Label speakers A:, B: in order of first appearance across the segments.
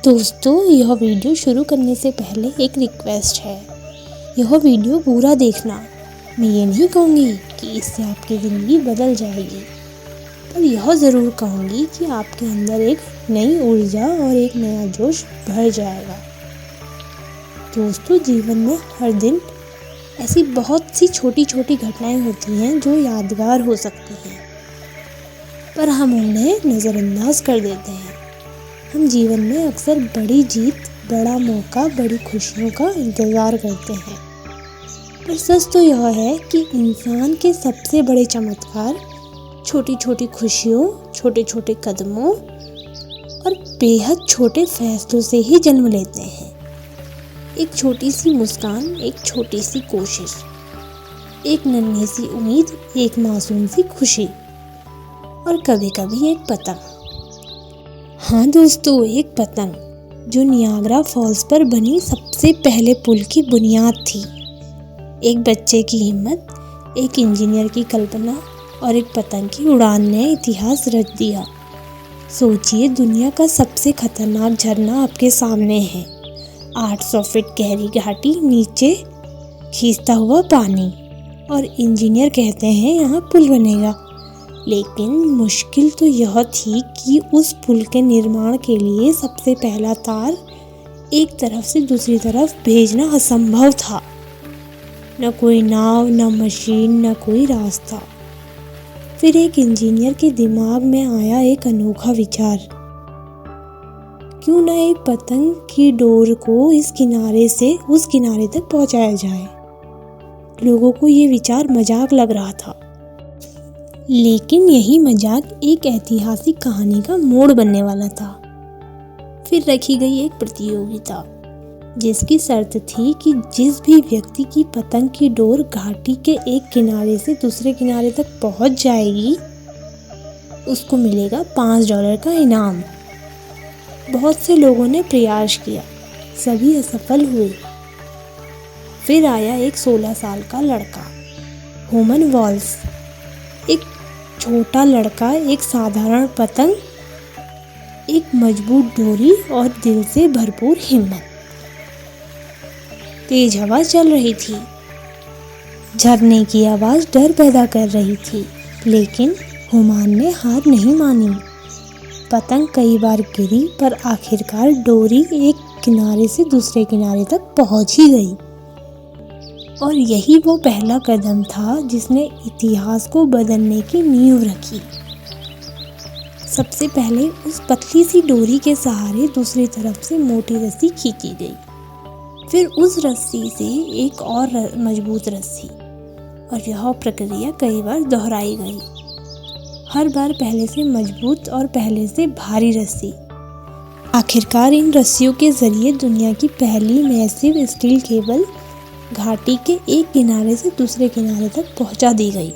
A: दोस्तों, यह वीडियो शुरू करने से पहले एक रिक्वेस्ट है। यह वीडियो पूरा देखना। मैं ये नहीं कहूँगी कि इससे आपकी ज़िंदगी बदल जाएगी, पर यह ज़रूर कहूँगी कि आपके अंदर एक नई ऊर्जा और एक नया जोश भर जाएगा। दोस्तों, जीवन में हर दिन ऐसी बहुत सी छोटी छोटी घटनाएं होती हैं जो यादगार हो सकती हैं, पर हम उन्हें नज़रअंदाज कर देते हैं। हम जीवन में अक्सर बड़ी जीत, बड़ा मौका, बड़ी खुशियों का इंतज़ार करते हैं, पर सच तो यह है कि इंसान के सबसे बड़े चमत्कार छोटी छोटी खुशियों, छोटे छोटे कदमों और बेहद छोटे फैसलों से ही जन्म लेते हैं। एक छोटी सी मुस्कान, एक छोटी सी कोशिश, एक नन्ही सी उम्मीद, एक मासूम सी खुशी और कभी कभी एक पतंग। हाँ दोस्तों, एक पतंग जो नियाग्रा फॉल्स पर बनी सबसे पहले पुल की बुनियाद थी। एक बच्चे की हिम्मत, एक इंजीनियर की कल्पना और एक पतंग की उड़ान ने इतिहास रच दिया। सोचिए, दुनिया का सबसे खतरनाक झरना आपके सामने है। 800 फीट गहरी घाटी, नीचे खींचता हुआ पानी, और इंजीनियर कहते हैं यहाँ पुल बनेगा। लेकिन मुश्किल तो यह थी कि उस पुल के निर्माण के लिए सबसे पहला तार एक तरफ से दूसरी तरफ भेजना असंभव था। न कोई नाव, न मशीन, न कोई रास्ता। फिर एक इंजीनियर के दिमाग में आया एक अनोखा विचार, क्यों न एक पतंग की डोर को इस किनारे से उस किनारे तक पहुंचाया जाए। लोगों को ये विचार मजाक लग रहा था, लेकिन यही मजाक एक ऐतिहासिक कहानी का मोड़ बनने वाला था। फिर रखी गई एक प्रतियोगिता, जिसकी शर्त थी कि जिस भी व्यक्ति की पतंग की डोर घाटी के एक किनारे से दूसरे किनारे तक पहुंच जाएगी, उसको मिलेगा $5 का इनाम। बहुत से लोगों ने प्रयास किया, सभी असफल हुए। फिर आया एक 16 साल का लड़का, होमन वॉल्स। एक छोटा लड़का, एक साधारण पतंग, एक मजबूत डोरी और दिल से भरपूर हिम्मत। तेज हवा चल रही थी, झरने की आवाज़ डर पैदा कर रही थी, लेकिन हुमान ने हार नहीं मानी। पतंग कई बार गिरी, पर आखिरकार डोरी एक किनारे से दूसरे किनारे तक पहुंच ही गई। और यही वो पहला कदम था जिसने इतिहास को बदलने की नींव रखी। सबसे पहले उस पतली सी डोरी के सहारे दूसरी तरफ से मोटी रस्सी खींची गई, फिर उस रस्सी से एक और मजबूत रस्सी, और यह प्रक्रिया कई बार दोहराई गई। हर बार पहले से मजबूत और पहले से भारी रस्सी। आखिरकार इन रस्सियों के जरिए दुनिया की पहली मैसिव स्टील केबल घाटी के एक किनारे से दूसरे किनारे तक पहुंचा दी गई,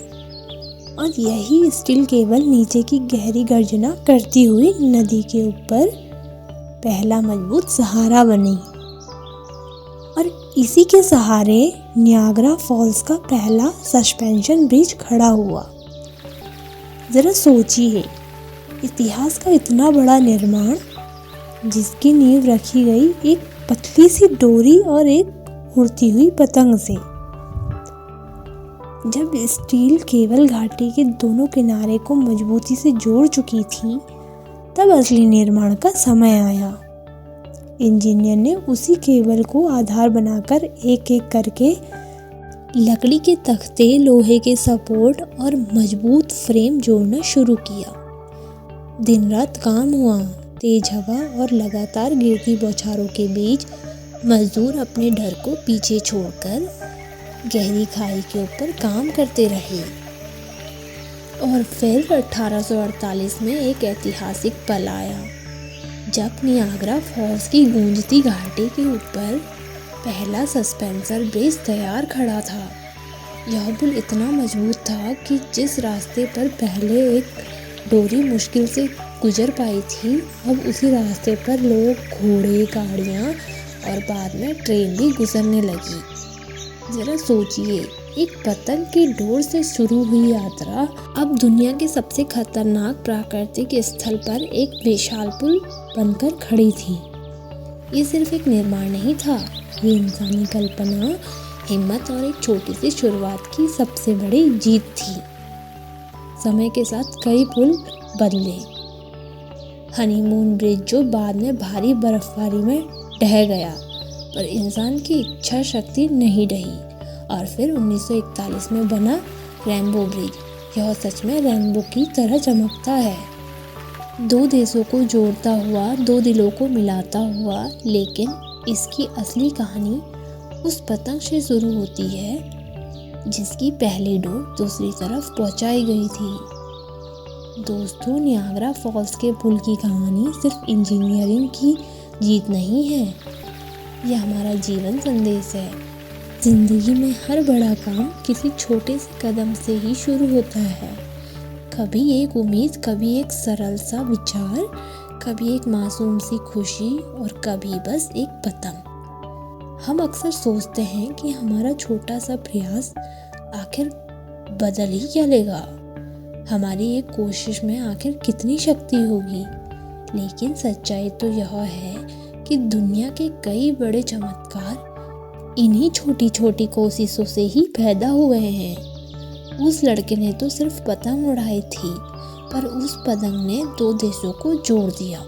A: और यही स्टील केबल नीचे की गहरी गर्जना करती हुई नदी के ऊपर पहला मजबूत सहारा बनी। और इसी के सहारे नियाग्रा फॉल्स का पहला सस्पेंशन ब्रिज खड़ा हुआ। जरा सोचिए, इतिहास का इतना बड़ा निर्माण जिसकी नींव रखी गई एक पतली सी डोरी और एक उड़ती हुई पतंग से। जब स्टील केबल घाटी के दोनों किनारे को मजबूती से जोड़ चुकी थी, तब असली निर्माण का समय आया। इंजीनियर ने उसी केबल को आधार बनाकर एक एक करके लकड़ी के तख्ते, लोहे के सपोर्ट और मजबूत फ्रेम जोड़ना शुरू किया। दिन रात काम हुआ। तेज हवा और लगातार गिरती बौछारों के बीच मजदूर अपने डर को पीछे छोड़कर गहरी खाई के ऊपर काम करते रहे। और फिर 1848 में एक ऐतिहासिक पल आया, जब नियाग्रा फॉल्स की गूंजती घाटी के ऊपर पहला सस्पेंसर ब्रिज तैयार खड़ा था। यह पुल इतना मजबूत था कि जिस रास्ते पर पहले एक डोरी मुश्किल से गुजर पाई थी, अब उसी रास्ते पर लोग, घोड़े, गाड़ियाँ और बाद में ट्रेन भी गुजरने लगी। जरा सोचिए, एक पतंग की डोर से शुरू हुई यात्रा अब दुनिया के सबसे खतरनाक प्राकृतिक स्थल पर एक विशाल पुल बनकर खड़ी थी। ये सिर्फ एक निर्माण नहीं था, ये इंसानी कल्पना, हिम्मत और एक छोटी सी शुरुआत की सबसे बड़ी जीत थी। समय के साथ कई पुल बदले। हनीमून ब्रिज जो बाद में भारी बर्फबारी में ढह गया, पर इंसान की इच्छा शक्ति नहीं रही। और फिर 1941 में बना रेनबो ब्रिज। यह सच में रेनबो की तरह चमकता है, दो देशों को जोड़ता हुआ, दो दिलों को मिलाता हुआ। लेकिन इसकी असली कहानी उस पतंग से शुरू होती है जिसकी पहली डोर दूसरी तरफ पहुंचाई गई थी। दोस्तों, नियाग्रा फॉल्स के पुल की कहानी सिर्फ इंजीनियरिंग की जीत नहीं है, यह हमारा जीवन संदेश है। जिंदगी में हर बड़ा काम किसी छोटे से कदम से ही शुरू होता है। कभी एक उम्मीद, कभी एक सरल सा विचार, कभी एक मासूम सी खुशी और कभी बस एक पतंग। हम अक्सर सोचते हैं कि हमारा छोटा सा प्रयास आखिर बदल ही क्या लेगा, हमारी एक कोशिश में आखिर कितनी शक्ति होगी। लेकिन सच्चाई तो यह है कि दुनिया के कई बड़े चमत्कार इन्हीं छोटी छोटी कोशिशों से ही पैदा हुए हैं। उस लड़के ने तो सिर्फ पतंग उड़ाई थी, पर उस पतंग ने दो देशों को जोड़ दिया,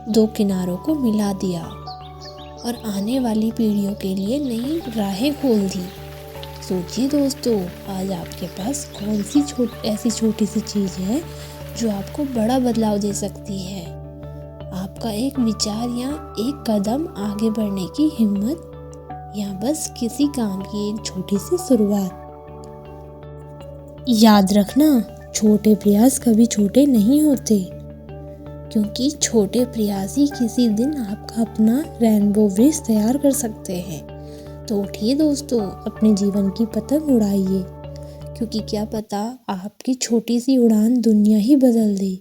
A: दो किनारों को मिला दिया और आने वाली पीढ़ियों के लिए नई राहें खोल दी। सोचिए दोस्तों, आज आपके पास कौन सी ऐसी छोटी सी चीज़ है जो आपको बड़ा बदलाव दे सकती है। आपका एक विचार या एक कदम आगे बढ़ने की हिम्मत, या बस किसी काम की एक छोटी सी शुरुआत। याद रखना, छोटे प्रयास कभी छोटे नहीं होते, क्योंकि छोटे प्रयास ही किसी दिन आपका अपना रेनबो ब्रिज तैयार कर सकते हैं। तो उठिए दोस्तों, अपने जीवन की पतंग उड़ाइए, क्योंकि क्या पता आपकी छोटी सी उड़ान दुनिया ही बदल दे।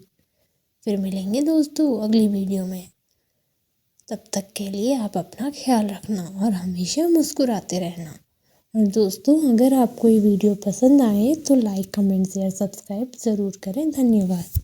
A: फिर मिलेंगे दोस्तों अगली वीडियो में। तब तक के लिए आप अपना ख्याल रखना और हमेशा मुस्कुराते रहना। और दोस्तों, अगर आपको ये वीडियो पसंद आए तो लाइक, कमेंट, शेयर, सब्सक्राइब ज़रूर करें। धन्यवाद।